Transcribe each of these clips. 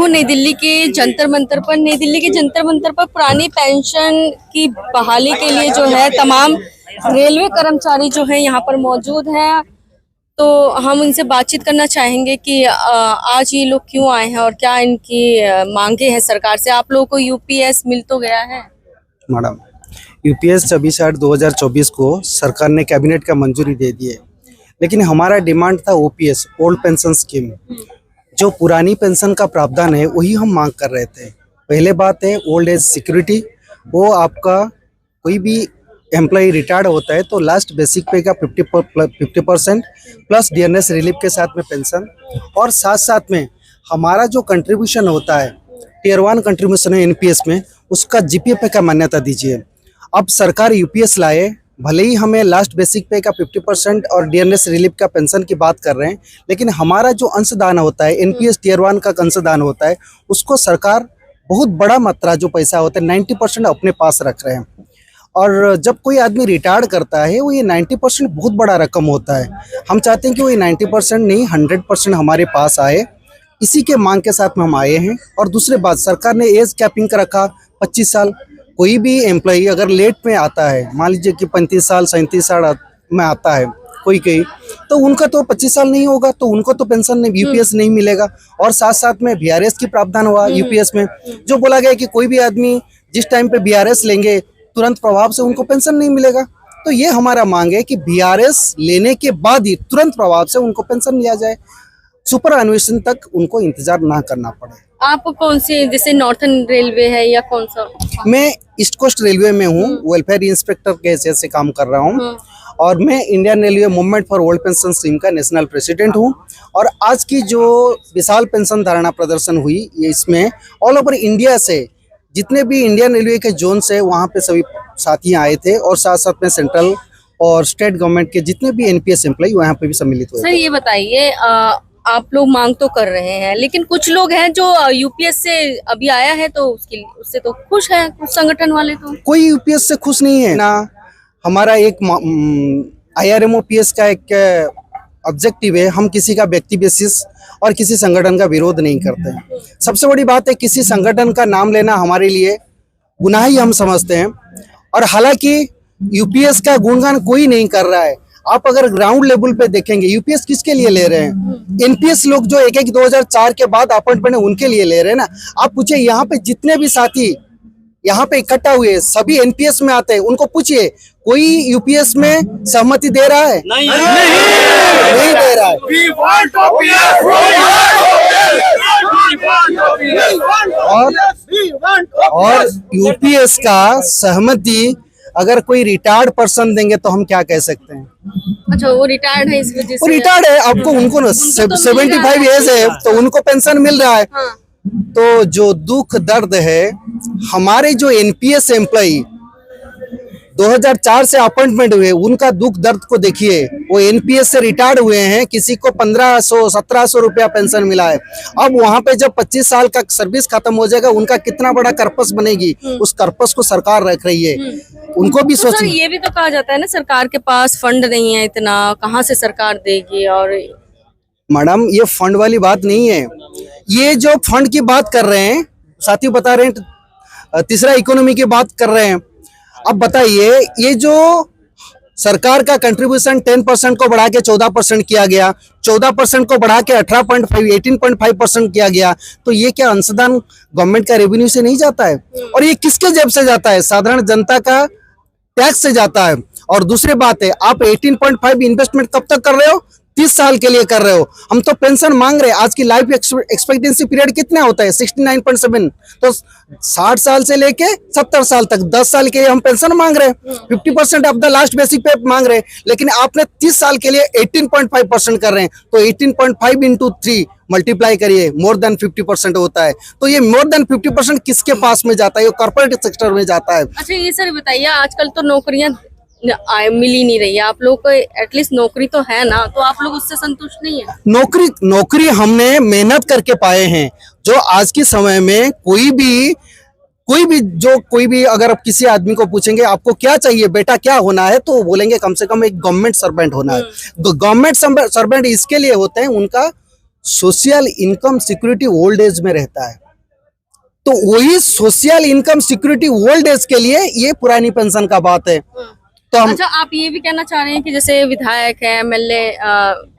हूँ नई दिल्ली के जंतर मंतर पर। नई दिल्ली के जंतर मंतर पर पुरानी पेंशन की बहाली के लिए जो है तमाम रेलवे कर्मचारी जो है यहाँ पर मौजूद हैं। तो हम उनसे बातचीत करना चाहेंगे कि आज ये लोग क्यों आए हैं और क्या इनकी मांगे हैं सरकार से। आप लोगों को यूपीएस मिल तो गया है? मैडम, यूपीएस 26/8/2024 को सरकार ने कैबिनेट का मंजूरी दे दी है, लेकिन हमारा डिमांड था ओपीएस, ओल्ड पेंशन स्कीम। जो पुरानी पेंशन का प्रावधान है वही हम मांग कर रहे थे। पहले बात है ओल्ड एज सिक्योरिटी। वो आपका कोई भी एम्प्लॉय रिटायर्ड होता है तो लास्ट बेसिक पे का 50% प्लस डीएनएस रिलीफ के साथ में पेंशन, और साथ साथ में हमारा जो कंट्रीब्यूशन होता है टियर 1 कंट्रीब्यूशन है एनपीएस में, उसका जीपीएफ का मान्यता दीजिए। अब सरकार यूपीएस लाए, भले ही हमें लास्ट बेसिक पे का 50% और डीएनएस रिलीफ का पेंशन की बात कर रहे हैं, लेकिन हमारा जो अंशदान होता है एनपीएस टियर 1 का अंशदान होता है, उसको सरकार बहुत बड़ा मात्रा जो पैसा होता है 90% अपने पास रख रहे हैं। और जब कोई आदमी रिटायर्ड करता है वो ये 90% बहुत बड़ा रकम होता है। हम चाहते हैं कि वो ये 90% नहीं 100% हमारे पास आए। इसी के मांग के साथ में हम आए हैं। और दूसरी बात, सरकार ने एज कैपिंग का रखा 25 साल। कोई भी एम्प्लॉई अगर लेट में आता है, मान लीजिए कि 35 साल 37 साल में आता है कोई तो उनका तो 25 साल नहीं होगा, तो उनको तो पेंशन नहीं, यूपीएस नहीं मिलेगा। और साथ साथ में बीआरएस की प्रावधान हुआ यूपीएस में, जो बोला गया कि कोई भी आदमी जिस टाइम पे बीआरएस लेंगे तुरंत प्रभाव से उनको पेंशन नहीं मिलेगा। तो ये हमारा मांग है कि बीआरएस लेने के बाद ही तुरंत प्रभाव से उनको पेंशन लिया जाए, सुपर अन्वेषण तक उनको इंतजार ना करना पड़े। आप कौन से, जैसे नॉर्थन रेलवे है या कौन सा? मैं ईस्ट कोस्ट रेलवे में हूँ, वेलफेयर इंस्पेक्टर के हैसियत से काम कर रहा हूँ। और मैं Indian railway movement for old pension scheme का नेशनल प्रेसिडेंट हूँ। और आज की जो विशाल पेंशन धारणा प्रदर्शन हुई, ये इसमें ऑल ओवर इंडिया से जितने भी इंडियन रेलवे के जोन से वहाँ पे सभी साथी आए थे, और साथ साथ में सेंट्रल और स्टेट गवर्नमेंट के जितने भी एनपीएस एम्प्लॉय वहाँ पे भी सम्मिलित हुए। सर ये बताइए, आप लोग मांग तो कर रहे हैं, लेकिन कुछ लोग हैं जो यूपीएस से अभी आया है तो उससे तो खुश है, कुछ संगठन वाले तो। कोई यूपीएस से खुश नहीं है ना। हमारा एक आईआरएमओ पीएस का एक ऑब्जेक्टिव है, हम किसी का व्यक्ति बेसिस और किसी संगठन का विरोध नहीं करते हैं। सबसे बड़ी बात है किसी संगठन का नाम लेना हमारे लिए गुनाह ही हम समझते हैं। और हालांकि यूपीएस का गुणगान कोई नहीं कर रहा है। आप अगर ग्राउंड लेवल पे देखेंगे यूपीएस किसके लिए ले रहे हैं? एनपीएस लोग जो एक 2004 के बाद अपॉइंटमेंट है उनके लिए ले रहे हैं ना। आप पूछिए यहाँ पे जितने भी साथी यहाँ पे इकट्ठा हुए सभी एनपीएस में आते हैं, उनको पूछिए कोई यूपीएस में सहमति दे रहा है? नहीं दे रहा है। और यूपीएस का सहमति अगर कोई रिटायर्ड पर्सन देंगे तो हम क्या कह सकते हैं? अच्छा, वो रिटायर्ड है इस वजह से? वो रिटायर्ड है, आपको उनको 75 एज है तो उनको पेंशन मिल रहा है। हाँ। तो जो दुख दर्द है, हमारे जो एनपीएस एम्प्लॉई 2004 से अपॉइंटमेंट हुए उनका दुख दर्द को देखिए। वो एनपीएस से रिटायर्ड हुए हैं, किसी को 1500-1700 रुपया पेंशन मिला है। अब वहां पे जब 25 साल का सर्विस खत्म हो जाएगा, उनका कितना बड़ा कर्पस बनेगी, उस कर्पस को सरकार रख रही है। उनको भी तो सर ये भी तो कहा जाता है ना, सरकार के पास फंड नहीं है इतना, कहाँ से सरकार देगी? और मैडम ये फंड वाली बात नहीं है। ये जो फंड की बात कर रहे हैं, साथी बता रहे हैं तीसरा इकोनॉमी की बात कर रहे हैं। अब बताइए, ये जो सरकार का कंट्रीब्यूशन 10% को बढ़ा के 14% किया गया, 14% को बढ़ा के 18.5% किया गया, तो ये क्या अंशदान गवर्नमेंट का रेवेन्यू से नहीं जाता है? और ये किसके जेब से जाता है? साधारण जनता का टैक्स से जाता है। और दूसरी बात है, आप 18.5 इन्वेस्टमेंट कब तक कर रहे हो? 30 साल के लिए कर रहे हो। हम तो पेंशन मांग रहे हैं। आज की लाइफ एक्सपेक्टेंसी पीरियड कितना होता है? 69.7। तो 60 साल से लेके 70 साल तक 10 साल के लिए हम पेंशन मांग रहे हैं। 50% ऑफ द लास्ट बेसिक पे मांग रहे हैं, लेकिन आपने 30 साल के लिए 18.5% कर रहे हैं। तो 18.5 into 3 मल्टीप्लाई करिए, मोर देन 50% होता है। तो ये मोर देन 50% किसके पास में जाता है? ये कॉर्पोरेट सेक्टर में जाता है। अच्छा ये सर बताइए, आजकल तो नौकरियां मिल ही नहीं रही है, आप लोग को एटलीस्ट नौकरी तो है ना, तो आप लोग उससे संतुष्ट नहीं है? नौकरी हमने मेहनत करके पाए हैं। जो आज के समय में कोई भी अगर आप किसी आदमी को पूछेंगे आपको क्या चाहिए बेटा, क्या होना है, तो वो बोलेंगे कम से कम एक गवर्नमेंट सर्वेंट होना है। तो गवर्नमेंट सर्वेंट इसके लिए होते हैं, उनका social income security old age में रहता है, तो वही social income security old age के लिए ये पुरानी पेंशन का बात है। तो हम अच्छा, आप ये भी कहना चाह रहे हैं कि जैसे विधायक हैं, एमएलए,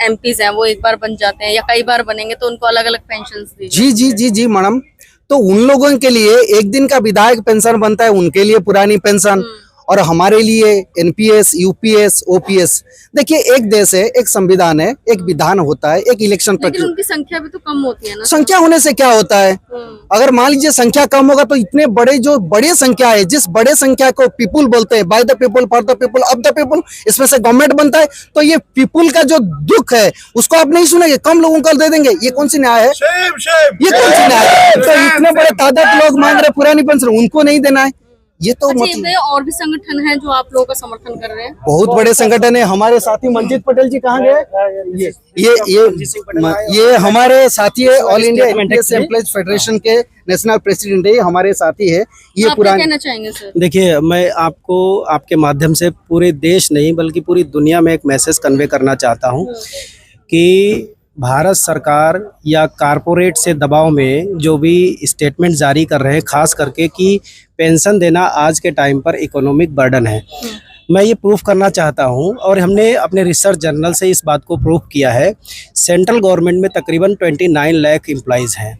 एमपीज हैं, वो एक बार बन जाते हैं या कई बार बनेंगे तो उनको अलग अलग पेंशन दी जी जी जी जी मैडम, तो उन लोगों के लिए एक दिन का विधायक पेंशन बनता है, उनके लिए पुरानी पेंशन, और हमारे लिए एनपीएस, यूपीएस, ओपीएस। देखिए, एक देश है, एक संविधान है, एक विधान होता है, एक इलेक्शन लेकिन प्रक्रिया। उनकी संख्या भी तो कम होती है ना। संख्या होने से क्या होता है? अगर मान लीजिए संख्या कम होगा तो इतने बड़े जो बड़े संख्या है, जिस बड़े संख्या को पीपुल बोलते हैं, by the people, for the people, of the people, इसमें से गवर्नमेंट बनता है, तो ये पीपुल का जो दुख है उसको आप नहीं सुनेंगे, कम लोगों को दे देंगे, ये कौन सी न्याय है? ये कौन सी न्याय है? तो इतने बड़े तादाद लोग मांग रहे पुरानी पेंशन, उनको नहीं देना है, ये तो अच्छा, मतलब ये और भी संगठन हैं जो आप लोगों का समर्थन कर रहे हैं। बहुत बड़े संगठन है। हमारे साथी मंजीत पटेल जी कहाँ गए? ये हमारे साथी है, ऑल इंडिया एम्प्लॉयज फेडरेशन के नेशनल प्रेसिडेंट है, हमारे साथी है। ये आप पुरानी क्या कहना चाहेंगे सर? देखिए, मैं आपको आपके माध्यम से पूरे देश नहीं बल्कि पूरी दुनिया में एक मैसेज कन्वे करना चाहता हूं कि भारत सरकार या कारपोरेट से दबाव में जो भी स्टेटमेंट जारी कर रहे हैं, खास करके कि पेंशन देना आज के टाइम पर इकोनॉमिक बर्डन है, मैं ये प्रूफ करना चाहता हूँ और हमने अपने रिसर्च जर्नल से इस बात को प्रूफ किया है। सेंट्रल गवर्नमेंट में तकरीबन 29 लाख एम्प्लॉयज़ हैं।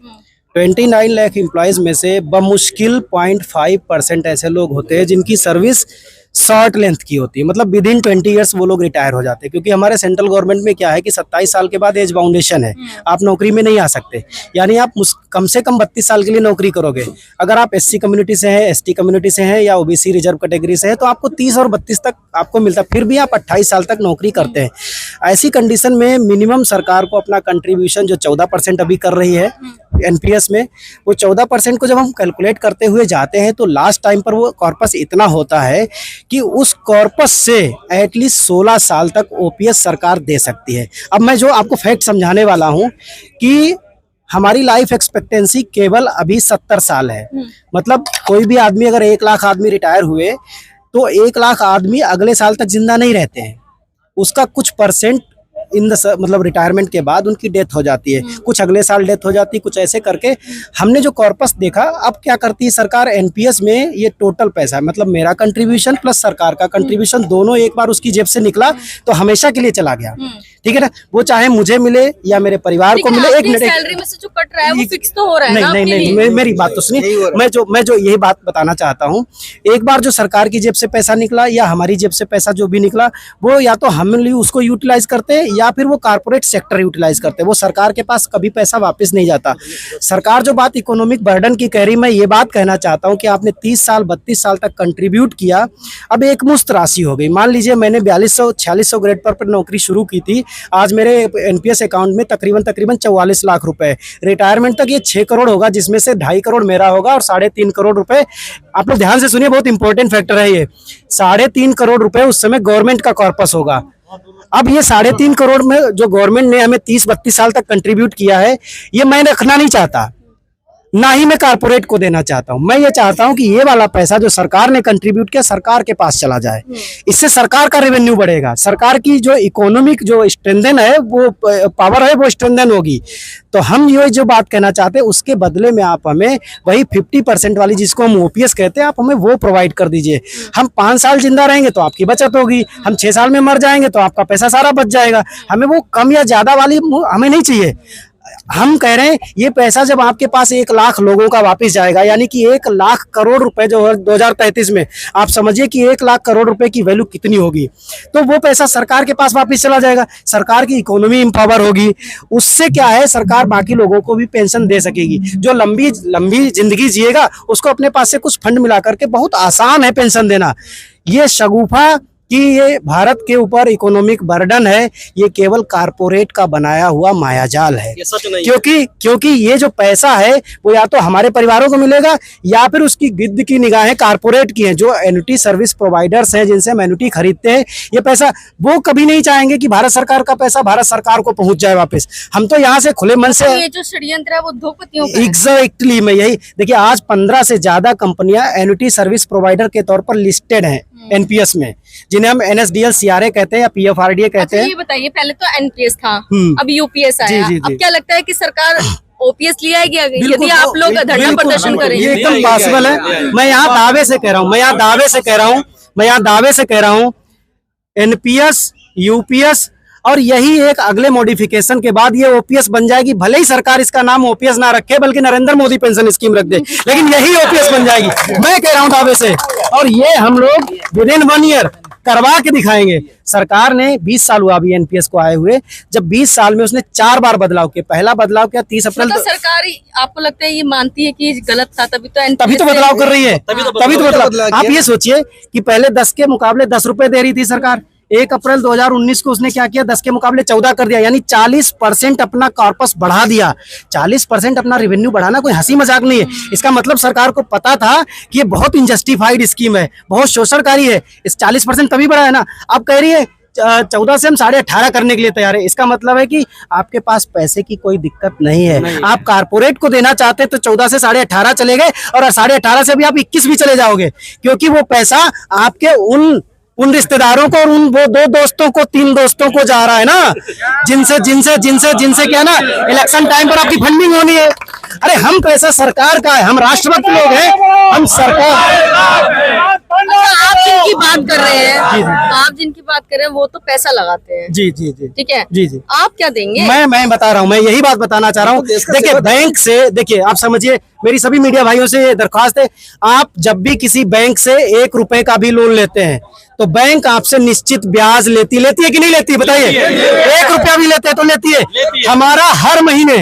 29 लाख एम्प्लॉयज़ में से बमुश्किल 0.5% ऐसे लोग होते हैं जिनकी सर्विस शॉर्ट लेंथ की होती है, मतलब विद इन 20 ईयर्स वो लोग रिटायर हो जाते हैं। क्योंकि हमारे सेंट्रल गवर्नमेंट में क्या है कि 27 साल के बाद एज बाउंडेशन है, आप नौकरी में नहीं आ सकते, यानी आप कम से कम 32 साल के लिए नौकरी करोगे। अगर आप एससी कम्युनिटी से हैं, एसटी कम्युनिटी से हैं या ओबीसी रिजर्व कैटेगरी से हैं तो आपको 30 और 32 तक आपको मिलता है, फिर भी आप 28 साल तक नौकरी करते हैं। ऐसी कंडीशन में मिनिमम सरकार को अपना कंट्रीब्यूशन जो 14% अभी कर रही है एनपीएस में, वो 14% को जब हम कैलकुलेट करते हुए जाते हैं तो लास्ट टाइम पर वो कॉर्पस इतना होता है कि उस कॉर्पस से एटलीस्ट 16 साल तक ओपीएस सरकार दे सकती है। अब मैं जो आपको फैक्ट समझाने वाला हूं कि हमारी लाइफ एक्सपेक्टेंसी केवल अभी 70 साल है। मतलब कोई भी आदमी, अगर 1 लाख आदमी रिटायर हुए तो 1 लाख आदमी अगले साल तक जिंदा नहीं रहते हैं, उसका कुछ परसेंट इन द मतलब रिटायरमेंट के बाद उनकी डेथ हो जाती है, कुछ अगले साल डेथ हो जाती है, कुछ ऐसे करके हमने जो कॉर्पस देखा। अब क्या करती है सरकार, एनपीएस में ये टोटल पैसा, मतलब मेरा कंट्रीब्यूशन प्लस सरकार का कंट्रीब्यूशन दोनों एक बार उसकी जेब से निकला तो हमेशा के लिए चला गया, ठीक है ना। वो चाहे मुझे मिले या मेरे परिवार को मिले, एक मिनट, सैलरी में से जो कट रहा है वो फिक्स तो हो रहा है नहीं ना नहीं आपके नहीं, लिए? मेरी बात तो सुनिए। मैं जो यही बात बताना चाहता हूँ, एक बार जो सरकार की जेब से पैसा निकला या हमारी जेब से पैसा जो भी निकला, वो या तो हम उसको यूटिलाइज करते हैं या फिर वो कारपोरेट सेक्टर यूटिलाइज करते हैं। वो सरकार के पास कभी पैसा वापस नहीं जाता। सरकार जो बात इकोनॉमिक बर्डन की कह रही, मैं ये बात कहना चाहता हूँ कि आपने 30 साल 32 साल तक कंट्रीब्यूट किया, अब एक मुश्त राशि हो गई। मान लीजिए मैंने 4200-4600 ग्रेड पर नौकरी शुरू की थी, आज मेरे एनपीएस अकाउंट में तकरीबन 44 लाख रुपए, रिटायरमेंट तक ये 6 करोड़ होगा, जिसमें से 2.5 करोड़ मेरा होगा और 3.5 करोड़ रुपए, आप लोग ध्यान से सुनिए, बहुत इंपॉर्टेंट फैक्टर है ये, 3.5 करोड़ रुपए उस समय गवर्नमेंट का कॉर्पस होगा। अब ये 3.5 करोड़ में जो गवर्नमेंट ने हमें 30-32 साल तक कंट्रीब्यूट किया है, ये मैं रखना नहीं चाहता, ना ही मैं कारपोरेट को देना चाहता हूं। मैं ये चाहता हूं कि ये वाला पैसा जो सरकार ने कंट्रीब्यूट किया सरकार के पास चला जाए, इससे सरकार का रेवेन्यू बढ़ेगा, सरकार की जो इकोनॉमिक जो स्ट्रेंथन है, वो पावर है, वो स्ट्रेंथन होगी। तो हम ये जो बात कहना चाहते हैं, उसके बदले में आप हमें वही 50% वाली, जिसको हम ओपीएस कहते हैं, आप हमें वो प्रोवाइड कर दीजिए। हम 5 साल जिंदा रहेंगे तो आपकी बचत होगी, हम 6 साल में मर जाएंगे तो आपका पैसा सारा बच जाएगा। हमें वो कम या ज्यादा वाली हमें नहीं चाहिए। हम कह रहे हैं ये पैसा जब आपके पास 1 लाख लोगों का वापस जाएगा, यानी कि 1 लाख करोड़ रुपए जो है 2033 में, आप समझिए कि 1 लाख करोड़ रुपए की वैल्यू कितनी होगी। तो वो पैसा सरकार के पास वापस चला जाएगा, सरकार की इकोनॉमी इंपावर होगी, उससे क्या है, सरकार बाकी लोगों को भी पेंशन दे सकेगी। जो लंबी जिंदगी जिएगा उसको अपने पास से कुछ फंड मिला करके, बहुत आसान है पेंशन देना। ये शगुफा कि ये भारत के ऊपर इकोनॉमिक बर्डन है, ये केवल कारपोरेट का बनाया हुआ मायाजाल है। क्योंकि ये जो पैसा है वो या तो हमारे परिवारों को मिलेगा या फिर उसकी गिद्ध की निगाहें कारपोरेट की हैं, जो एन्युटी सर्विस प्रोवाइडर्स हैं, जिनसे हम एन्युटी खरीदते हैं। ये पैसा वो कभी नहीं चाहेंगे कि भारत सरकार का पैसा भारत सरकार को पहुंच जाए वापस। हम तो यहाँ से खुले मन से, ये जो षड्यंत्र है वो उद्योगपतियों का है। एग्जैक्टली, मैं यही देखिए, आज 15 से ज्यादा कंपनियां एन्युटी सर्विस प्रोवाइडर के तौर पर लिस्टेड हैं। एनपीएस में, जिन्हें हम एनएसडीएल सीआरए कहते हैं या पीएफआरडीए कहते अच्छा हैं। ये बताइए, पहले तो एनपीएस था, हम्म। अब यूपीएस आया, जी, जी, अब जी। क्या लगता है कि सरकार ओपीएस ले आएगी आगे, यदि बिल्कुल, आप लोग धरना बिल्कुल, प्रदर्शन बिल्कुल, करेंगे? ये एकदम पॉसिबल है। मैं यहाँ दावे से कह रहा हूँ, एनपीएस, यूपीएस और यही एक अगले मॉडिफिकेशन के बाद ये ओपीएस बन जाएगी। भले ही सरकार इसका नाम ओपीएस ना रखे, बल्कि नरेंद्र मोदी पेंशन स्कीम रख दे, लेकिन यही ओपीएस बन जाएगी, मैं कह रहा हूँ दावे से। और ये हम लोग विद इन 1 ईयर करवा के दिखाएंगे। सरकार ने 20 साल हुआ अभी एनपीएस को आए हुए, जब 20 साल में उसने 4 बार बदलाव किया। पहला बदलाव किया 30 अप्रैल, मतलब सरकार आपको लगता है ये मानती है कि गलत था, तभी तो बदलाव कर रही है, तभी तो बदलाव। आप ये सोचिए कि पहले 10 के मुकाबले 10 रुपए दे रही थी सरकार, 1 अप्रैल 2019 को उसने क्या किया, 10 के मुकाबले 14 कर दिया, यानी 40% अपना कॉर्पस बढ़ा दिया। 40% अपना रेवेन्यू बढ़ाना कोई हंसी मजाक नहीं है। इसका मतलब सरकार को पता था कि ये बहुत इनजस्टिफाइड स्कीम है, बहुत शोषणकारी है, इस 40% तभी बढ़ा है ना। अब कह रही है 14 से हम 18.5 करने के लिए तैयार है। इसका मतलब है कि आपके पास पैसे की कोई दिक्कत नहीं है, आप कारपोरेट को देना चाहते तो 14 से 18.5 चले गए, और 18.5 से भी आप 21 भी चले जाओगे, क्योंकि वो पैसा आपके उन रिश्तेदारों को और उन वो 2 दोस्तों को 3 दोस्तों को जा रहा है ना, जिनसे क्या ना इलेक्शन टाइम पर आपकी फंडिंग होनी है। अरे हम पैसा सरकार का है, हम राष्ट्रभक्त लोग हैं, हम सरकार। आप जिनकी बात कर रहे हैं, वो तो पैसा लगाते हैं, जी जी जी, ठीक है जी जी। आप क्या देंगे? मैं बता रहा हूँ, मैं यही बात बताना चाह रहा हूँ। देखिए बैंक से, देखिए आप समझिए, मेरी सभी मीडिया भाइयों से दरख्वास्त है, आप जब भी किसी बैंक से 1 रुपए का भी लोन लेते हैं तो बैंक आपसे निश्चित ब्याज लेती है कि नहीं लेती है? बताइए। 1 रुपया भी लेते हैं तो लेती है। हमारा हर महीने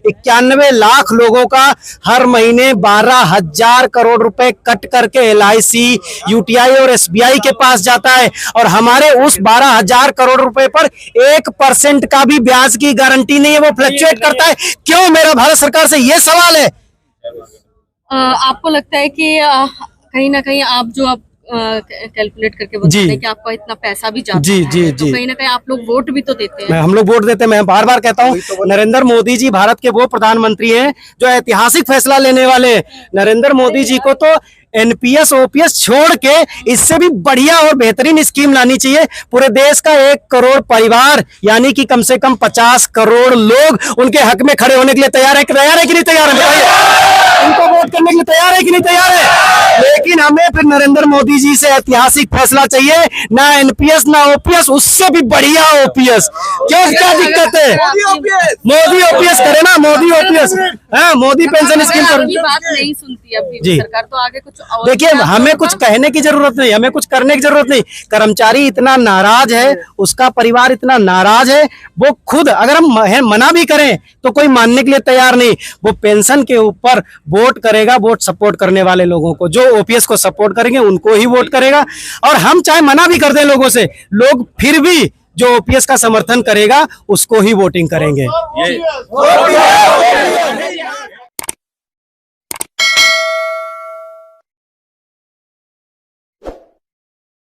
91 लाख लोगों का हर महीने 12,000 करोड़ रुपए कट करके एलआईसी, यूटीआई और एसबीआई के पास जाता है, और हमारे उस 12,000 करोड़ रुपए पर 1% का भी ब्याज की गारंटी नहीं है, वो फ्लक्चुएट करता है। क्यों? मेरा भारत सरकार से ये सवाल है। आपको लगता है कि कहीं ना कहीं आप जो आप कैलकुलेट करके बता रहे हैं कि आपका इतना पैसा भी जाता है, तो कहीं ना कहीं आप लोग वोट भी तो देते हैं। हम लोग वोट देते हैं। मैं बार बार कहता हूँ, नरेंद्र मोदी जी भारत के वो प्रधानमंत्री हैं जो ऐतिहासिक फैसला लेने वाले हैं। नरेंद्र मोदी जी को तो एनपीएस ओपीएस छोड़ के इससे भी बढ़िया और बेहतरीन स्कीम लानी चाहिए। पूरे देश का 1 करोड़ परिवार, यानी कि कम से कम 50 करोड़ लोग उनके हक में खड़े होने के लिए तैयार है कि नहीं तैयार है? उनको वोट करने के लिए तैयार है कि नहीं तैयार है? लेकिन हमें फिर नरेंद्र मोदी जी से ऐतिहासिक फैसला चाहिए, ना एनपीएस ना ओपीएस, उससे भी बढ़िया ओपीएस। क्यों, क्या दिक्कत है? मोदी ओपीएस करे ना, Modi OPS, Modi pension scheme पर। बात नहीं सुनती अभी सरकार, तो आगे कुछ देखिए, हमें कुछ कहने की जरूरत नहीं, हमें कुछ करने की जरूरत नहीं। कर्मचारी इतना नाराज है, उसका परिवार इतना नाराज है, वो खुद अगर हम मना भी करें तो कोई मानने के लिए तैयार नहीं। वो पेंशन के ऊपर वोट करेगा, वोट सपोर्ट करने वाले लोगों को, जो ओपीएस को सपोर्ट करेंगे उनको ही वोट करेगा। और हम चाहे मना भी कर दें लोगों से, लोग फिर भी जो ओपीएस का समर्थन करेगा उसको ही वोटिंग करेंगे।